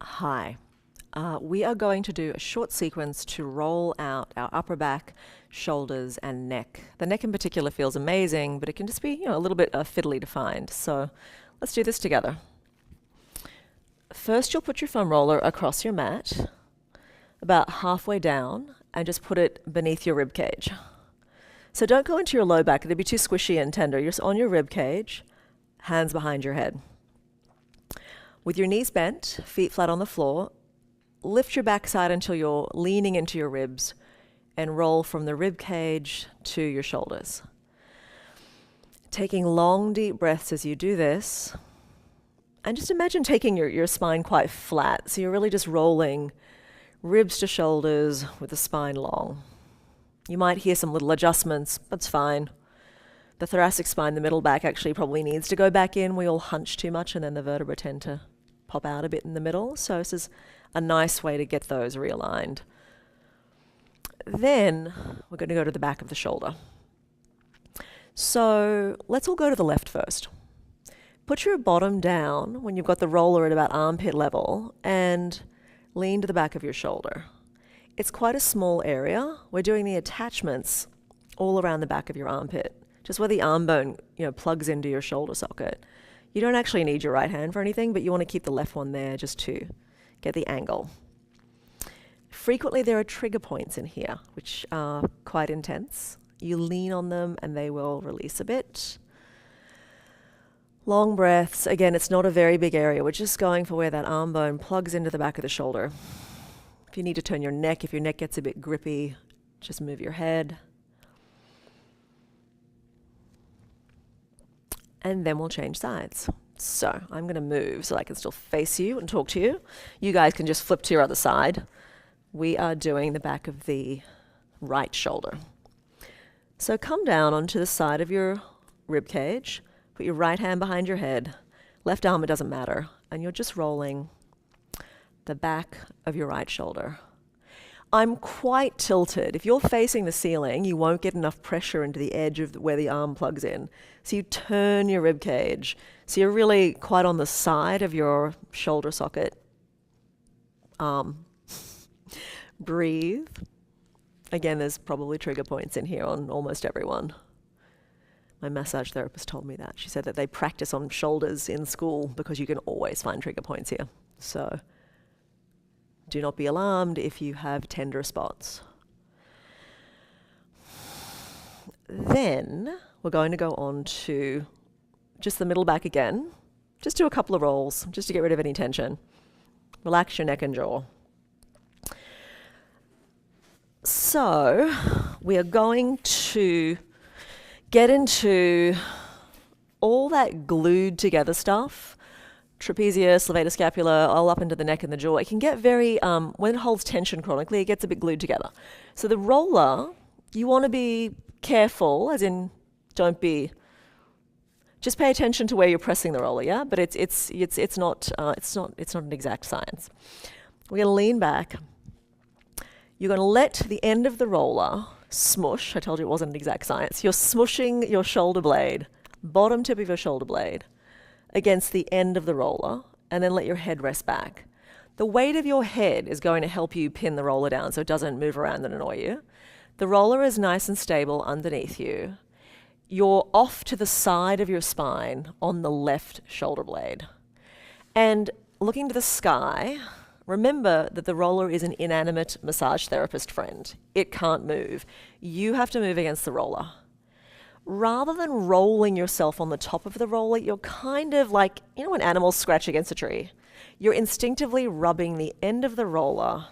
Hi. We are going to do a short sequence to roll out our upper back, shoulders, and neck. The neck in particular feels amazing, but it can just be, a little bit fiddly to find. So let's do this together. First, you'll put your foam roller across your mat, about halfway down, and just put it beneath your rib cage. So don't go into your low back, it'd be too squishy and tender. You're just on your rib cage, hands behind your head. With your knees bent, feet flat on the floor, lift your backside until you're leaning into your ribs and roll from the rib cage to your shoulders. Taking long, deep breaths as you do this, and just imagine taking your spine quite flat. So you're really just rolling ribs to shoulders with the spine long. You might hear some little adjustments, that's fine. The thoracic spine, the middle back, actually probably needs to go back in. We all hunch too much and then the vertebrae tend to pop out a bit in the middle. So this is a nice way to get those realigned. Then we're going to go to the back of the shoulder. So let's all go to the left first. Put your bottom down when you've got the roller at about armpit level and lean to the back of your shoulder. It's quite a small area. We're doing the attachments all around the back of your armpit, just where the arm bone, plugs into your shoulder socket. You don't actually need your right hand for anything, but you want to keep the left one there just to get the angle. Frequently there are trigger points in here, which are quite intense. You lean on them and they will release a bit. Long breaths. Again, it's not a very big area. We're just going for where that arm bone plugs into the back of the shoulder. If you need to turn your neck, if your neck gets a bit grippy, just move your head. And then we'll change sides. So I'm going to move so I can still face you and talk to you. You guys can just flip to your other side. We are doing the back of the right shoulder. So come down onto the side of your rib cage. Put your right hand behind your head. Left arm, it doesn't matter. And you're just rolling the back of your right shoulder. I'm quite tilted. If you're facing the ceiling, you won't get enough pressure into the edge of where the arm plugs in. So you turn your rib cage. So you're really quite on the side of your shoulder socket. Breathe. Again, there's probably trigger points in here on almost everyone. My massage therapist told me that. She said that they practice on shoulders in school because you can always find trigger points here. So do not be alarmed if you have tender spots. Then we're going to go on to just the middle back again. Just do a couple of rolls, just to get rid of any tension. Relax your neck and jaw. So we are going to get into all that glued together stuff. Trapezius, levator scapula, all up into the neck and the jaw. It can get very, when it holds tension chronically, it gets a bit glued together. So the roller, you want to be careful, as in just pay attention to where you're pressing the roller, yeah? But it's not an exact science. We're going to lean back. You're going to let the end of the roller smush. I told you it wasn't an exact science. You're smushing your shoulder blade, bottom tip of your shoulder blade, against the end of the roller, and then let your head rest back. The weight of your head is going to help you pin the roller down so it doesn't move around and annoy you. The roller is nice and stable underneath you. You're off to the side of your spine on the left shoulder blade. And looking to the sky, remember that the roller is an inanimate massage therapist friend. It can't move. You have to move against the roller. Rather than rolling yourself on the top of the roller, you're kind of like, when animals scratch against a tree. You're instinctively rubbing the end of the roller,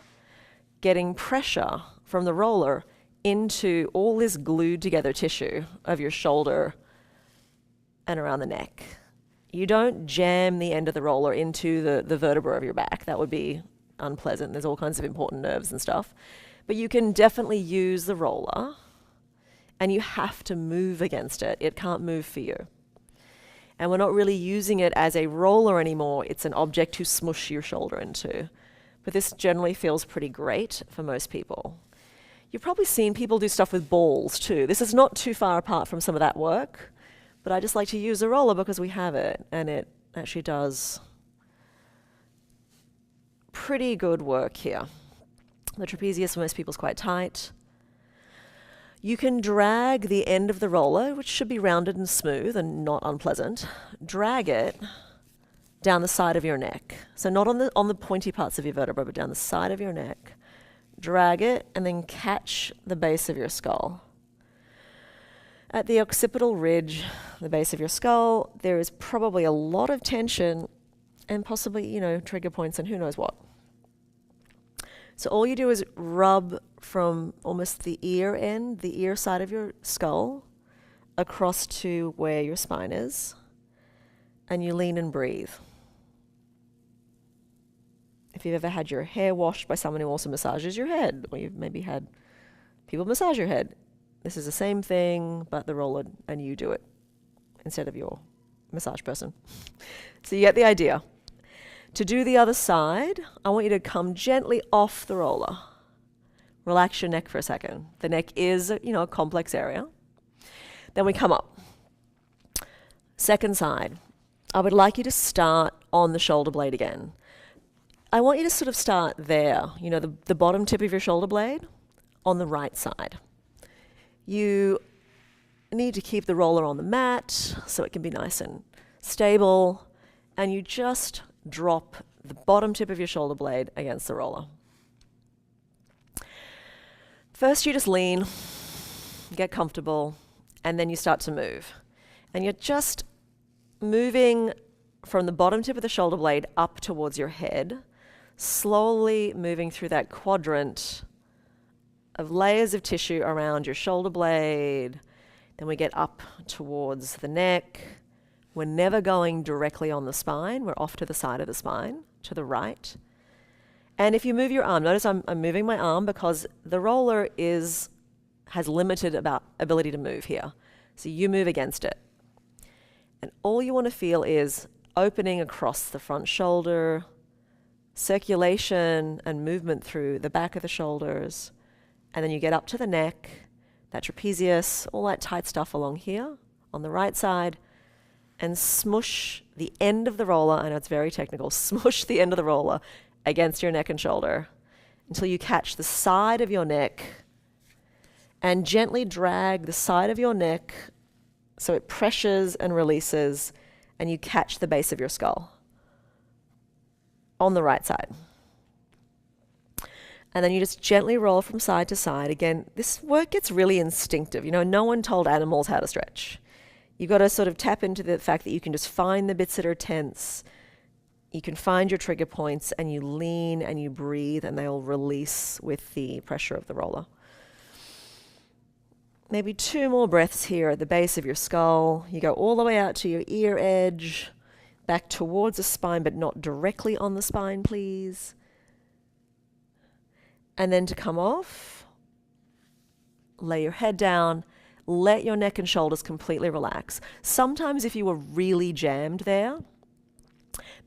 getting pressure from the roller into all this glued together tissue of your shoulder and around the neck. You don't jam the end of the roller into the vertebra of your back. That would be unpleasant. There's all kinds of important nerves and stuff. But you can definitely use the roller, and you have to move against it. It can't move for you. And we're not really using it as a roller anymore. It's an object to smush your shoulder into. But this generally feels pretty great for most people. You've probably seen people do stuff with balls too. This is not too far apart from some of that work, but I just like to use a roller because we have it, and it actually does pretty good work here. The trapezius for most people is quite tight. You can drag the end of the roller, which should be rounded and smooth and not unpleasant, drag it down the side of your neck. So not on the pointy parts of your vertebra, but down the side of your neck. Drag it and then catch the base of your skull. At the occipital ridge, the base of your skull, there is probably a lot of tension and possibly, trigger points and who knows what. So all you do is rub from almost the ear end, the ear side of your skull, across to where your spine is, and you lean and breathe. If you've ever had your hair washed by someone who also massages your head, or you've maybe had people massage your head, this is the same thing, but the roller, and you do it instead of your massage person. So you get the idea. To do the other side, I want you to come gently off the roller. Relax your neck for a second. The neck is, a complex area. Then we come up. Second side. I would like you to start on the shoulder blade again. I want you to sort of start there, the bottom tip of your shoulder blade on the right side. You need to keep the roller on the mat so it can be nice and stable, and you just drop the bottom tip of your shoulder blade against the roller. First you just lean, get comfortable, and then you start to move. And you're just moving from the bottom tip of the shoulder blade up towards your head, slowly moving through that quadrant of layers of tissue around your shoulder blade. Then we get up towards the neck. We're never going directly on the spine. We're off to the side of the spine, to the right. And if you move your arm, notice I'm moving my arm because the roller has limited ability to move here. So you move against it. And all you want to feel is opening across the front shoulder, circulation and movement through the back of the shoulders. And then you get up to the neck, that trapezius, all that tight stuff along here on the right side, and smush the end of the roller, I know it's very technical, smush the end of the roller against your neck and shoulder until you catch the side of your neck and gently drag the side of your neck so it pressures and releases and you catch the base of your skull on the right side. And then you just gently roll from side to side. Again, this work gets really instinctive. No one told animals how to stretch. You've got to sort of tap into the fact that you can just find the bits that are tense. You can find your trigger points and you lean and you breathe and they'll release with the pressure of the roller. Maybe 2 more breaths here at the base of your skull. You go all the way out to your ear edge, back towards the spine, but not directly on the spine, please. And then to come off, lay your head down, let your neck and shoulders completely relax. Sometimes if you were really jammed there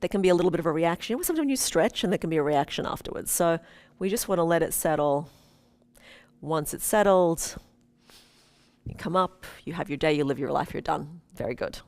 can be a little bit of a reaction. Sometimes you stretch and there can be a reaction afterwards. So we just want to let it settle. Once it's settled, you come up, you have your day, you live your life, you're done. Very good.